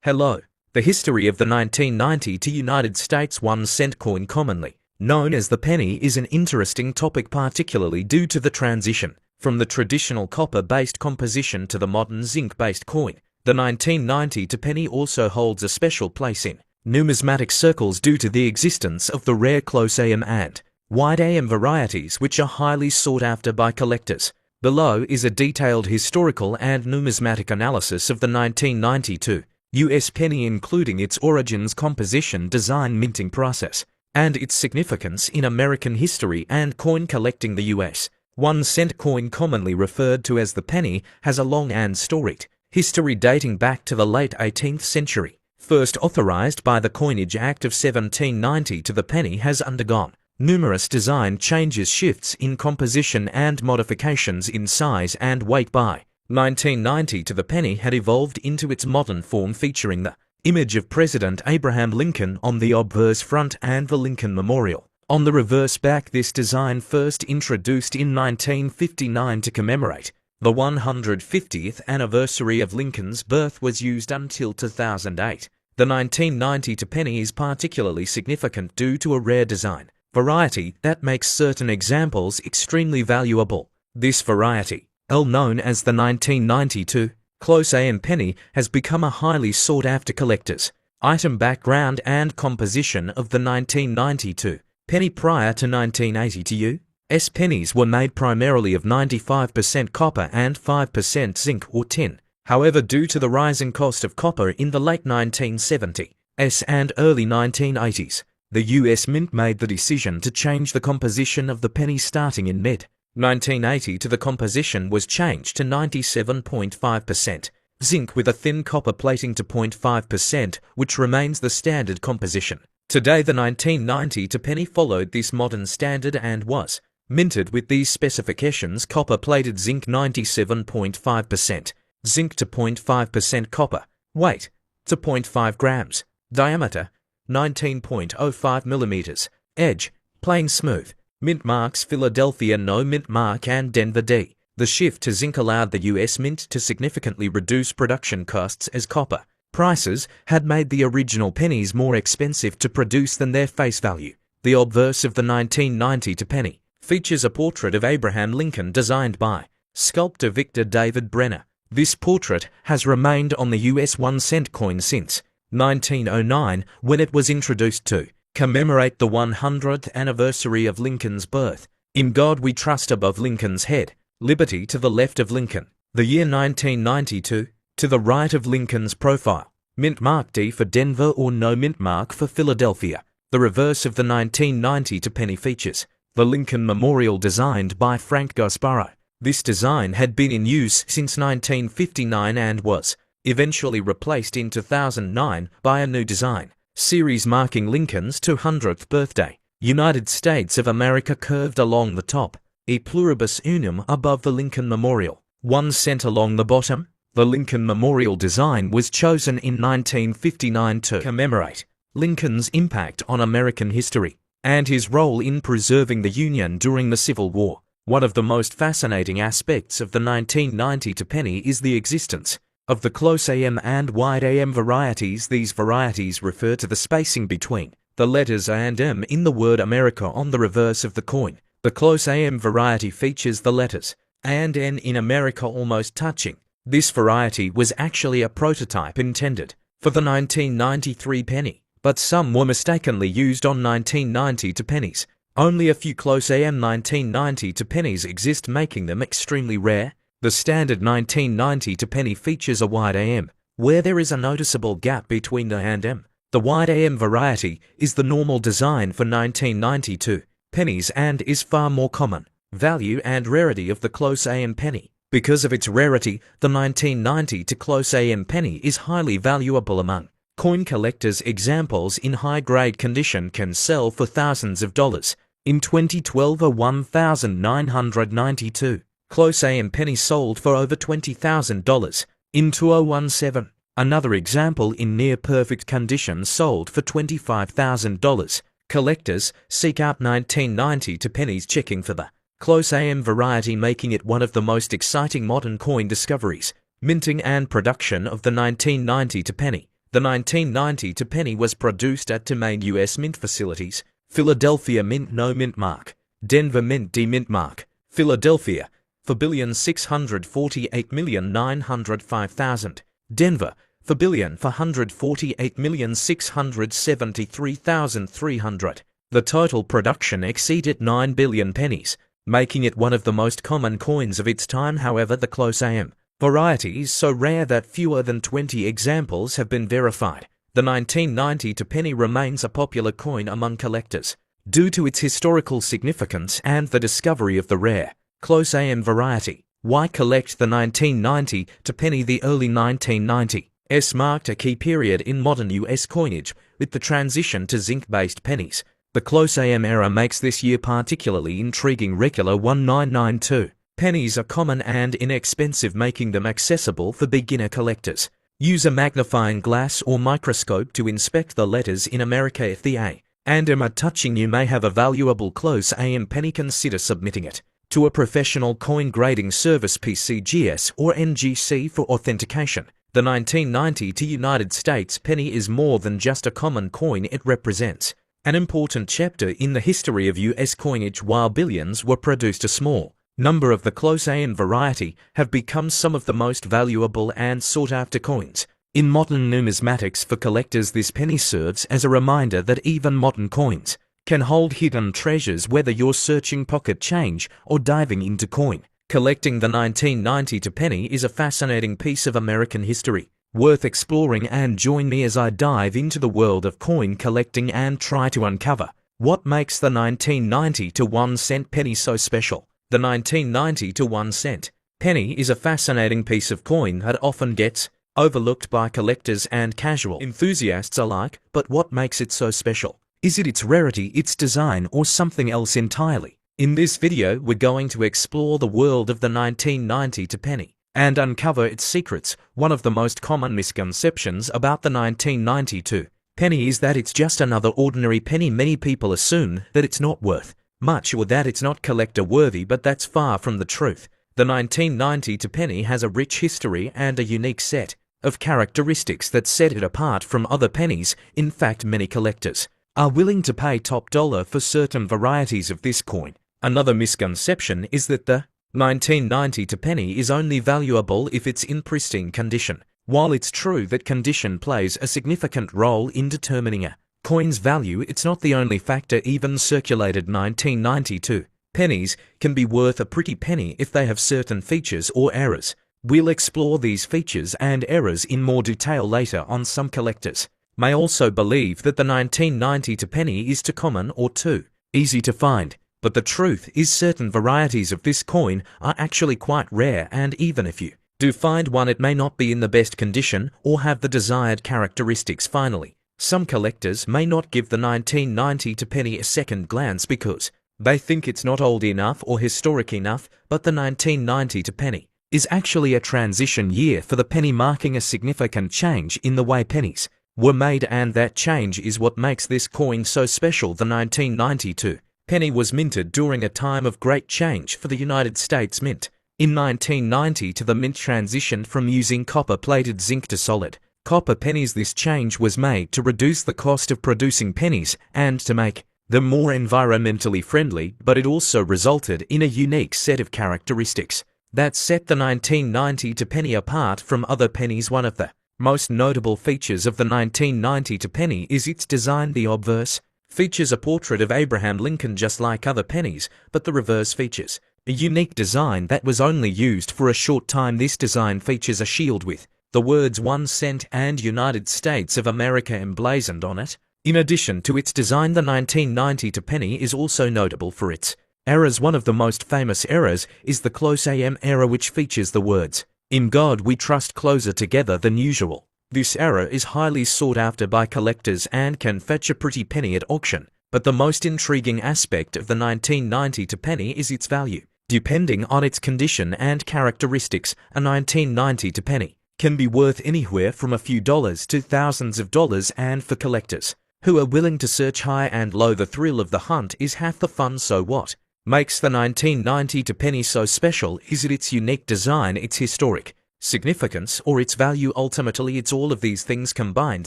Hello. The history of the 1990 to United States 1-cent coin, commonly known as the penny, is an interesting topic, particularly due to the transition from the traditional copper-based composition to the modern zinc-based coin. The 1990 to penny also holds a special place in numismatic circles due to the existence of the rare close AM and wide AM varieties, which are highly sought after by collectors. Below is a detailed historical and numismatic analysis of the 1992 US penny, including its origins, composition, design, minting process, and its significance in American history and coin collecting. The US 1-cent coin, commonly referred to as the penny, has a long and storied history dating back to the late 18th century. First authorized by the Coinage Act of 1790, the penny has undergone numerous design changes, shifts in composition, and modifications in size and weight. By 1990, the penny had evolved into its modern form, featuring the image of President Abraham Lincoln on the obverse front and the Lincoln Memorial on the reverse back. This design, first introduced in 1959 to commemorate the 150th anniversary of Lincoln's birth, was used until 2008. The 1990 penny is particularly significant due to a rare design variety that makes certain examples extremely valuable. This variety, known as the 1992 close AM penny, has become a highly sought-after collector's item. Background and composition of the 1992 penny. Prior to 1980, US pennies were made primarily of 95% copper and 5% zinc or tin. However, due to the rising cost of copper in the late 1970s and early 1980s, the US Mint made the decision to change the composition of the penny. Starting in mid-1980, the composition was changed to 97.5% zinc with a thin copper plating to 0.5%, which remains the standard composition. Today, the 1990 penny followed this modern standard and was minted with these specifications: copper plated, zinc 97.5%, zinc to 0.5% copper, weight to 0.5 grams, diameter 19.05 millimeters, edge plain smooth. Mint marks: Philadelphia no mint mark and Denver D. The shift to zinc allowed the US Mint to significantly reduce production costs, as copper prices had made the original pennies more expensive to produce than their face value. The obverse of the 1990 penny features a portrait of Abraham Lincoln designed by sculptor Victor David Brenner. This portrait has remained on the US 1-cent coin since 1909, when it was introduced to commemorate the 100th anniversary of Lincoln's birth. "In God We Trust" above Lincoln's head, "Liberty" to the left of Lincoln, the year 1992 to the right of Lincoln's profile, mint mark D for Denver or no mint mark for Philadelphia. The reverse of the 1990 penny features the Lincoln Memorial designed by Frank Gasparro. This design had been in use since 1959 and was eventually replaced in 2009 by a new design series marking Lincoln's 200th birthday. United States of America curved along the top, E pluribus unum above the Lincoln Memorial, 1 cent along the bottom. The Lincoln Memorial design was chosen in 1959 to commemorate Lincoln's impact on American history and his role in preserving the Union during the Civil War. One of the most fascinating aspects of the 1990 penny is the existence of the close AM and wide AM varieties. These varieties refer to the spacing between the letters A and M in the word America on the reverse of the coin. The close AM variety features the letters A and N in America almost touching. This variety was actually a prototype intended for the 1993 penny, but some were mistakenly used on 1990 pennies. Only a few close AM 1990 pennies exist, making them extremely rare. The standard 1990 penny features a wide AM, where there is a noticeable gap between the A and M. The wide AM variety is the normal design for 1992 pennies and is far more common. Value and rarity of the close AM penny. Because of its rarity, the 1990 close AM penny is highly valuable among coin collectors. Examples in high-grade condition can sell for thousands of dollars. In 2012, a 1,992 close AM penny sold for over $20,000. In 2017, another example in near-perfect condition sold for $25,000. Collectors seek out 1990 pennies, checking for the close AM variety, making it one of the most exciting modern coin discoveries. Minting and production of the 1990 penny. The 1990 to penny was produced at two main U.S. mint facilities: Philadelphia Mint No Mint Mark, Denver Mint D Mint Mark. Philadelphia for $1,648,905,000. Denver for $1,448,673,300. The total production exceeded 9 billion pennies, making it one of the most common coins of its time. However, the close AM variety is so rare that fewer than 20 examples have been verified. The 1990 to penny remains a popular coin among collectors due to its historical significance and the discovery of the rare close AM variety. Why collect the 1990 to penny? The early 1990s marked a key period in modern US coinage with the transition to zinc-based pennies. The close AM era makes this year particularly intriguing. Regular 1992 pennies are common and inexpensive, making them accessible for beginner collectors. Use a magnifying glass or microscope to inspect the letters. In America, if the A and M are touching, you may have a valuable close AM penny. Consider submitting it to a professional coin grading service, PCGS or NGC, for authentication. The 1990 to United States penny is more than just a common coin. It represents an important chapter in the history of US coinage. While billions were produced, a small number of the close AM variety have become some of the most valuable and sought-after coins in modern numismatics. For collectors, this penny serves as a reminder that even modern coins can hold hidden treasures, whether you're searching pocket change or diving into coin collecting. The 1990 to penny is a fascinating piece of American history, worth exploring, and join me as I dive into the world of coin collecting and try to uncover what makes the 1990 to 1 cent penny so special. The 1990 to 1 cent penny is a fascinating piece of coin that often gets overlooked by collectors and casual enthusiasts alike. But what makes it so special? Is it its rarity, its design, or something else entirely? In this video, we're going to explore the world of the 1990 to penny and uncover its secrets. One of the most common misconceptions about the 1990 to penny is that it's just another ordinary penny. Many people assume that it's not worth much or that it's not collector worthy, but that's far from the truth. The 1990 to penny has a rich history and a unique set of characteristics that set it apart from other pennies. In fact, many collectors are willing to pay top dollar for certain varieties of this coin. Another misconception is that the 1990 to penny is only valuable if it's in pristine condition. While it's true that condition plays a significant role in determining a coin's value, it's not the only factor. Even circulated 1990 to pennies can be worth a pretty penny if they have certain features or errors. We'll explore these features and errors in more detail later on. Some collectors may also believe that the 1990 to penny is too common or too easy to find, but the truth is certain varieties of this coin are actually quite rare, and even if you do find one, it may not be in the best condition or have the desired characteristics. Finally, some collectors may not give the 1990 to penny a second glance because they think it's not old enough or historic enough. But the 1990 to penny is actually a transition year for the penny, marking a significant change in the way pennies were made, and that change is what makes this coin so special. The 1990 to penny was minted during a time of great change for the United States Mint. In 1990 to the mint transitioned from using copper-plated zinc to solid copper pennies. This change was made to reduce the cost of producing pennies and to make them more environmentally friendly, but it also resulted in a unique set of characteristics that set the 1990 to penny apart from other pennies. One of the most notable features of the 1990 to penny is its design. The obverse features a portrait of Abraham Lincoln, just like other pennies, but the reverse features a unique design that was only used for a short time. This design features a shield with the words 1 cent and United States of America emblazoned on it. In addition to its design, the 1990 to penny is also notable for its errors. One of the most famous errors is the close AM error, which features the words "In God we trust" closer together than usual. This error is highly sought after by collectors and can fetch a pretty penny at auction. But the most intriguing aspect of the 1990 to penny is its value. Depending on its condition and characteristics, a 1990 to penny can be worth anywhere from a few dollars to thousands of dollars, and for collectors who are willing to search high and low, the thrill of the hunt is half the fun. So what makes the 1990 to penny so special? Is it its unique design, its historic significance, or its value. Ultimately, it's all of these things combined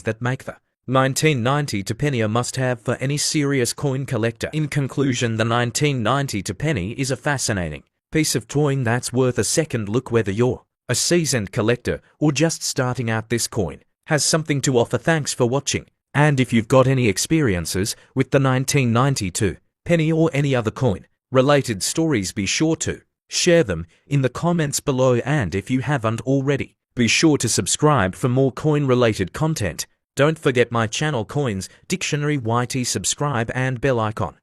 that make the 1990 to penny a must-have for any serious coin collector. In conclusion, the 1990 to penny is a fascinating piece of coin that's worth a second look. Whether you're a seasoned collector or just starting out, this coin has something to offer. Thanks for watching. And if you've got any experiences with the 1992 penny or any other coin related stories, be sure to share them in the comments below. And if you haven't already, be sure to subscribe for more coin related content. Don't forget my channel Coins Dictionary YT, subscribe and bell icon.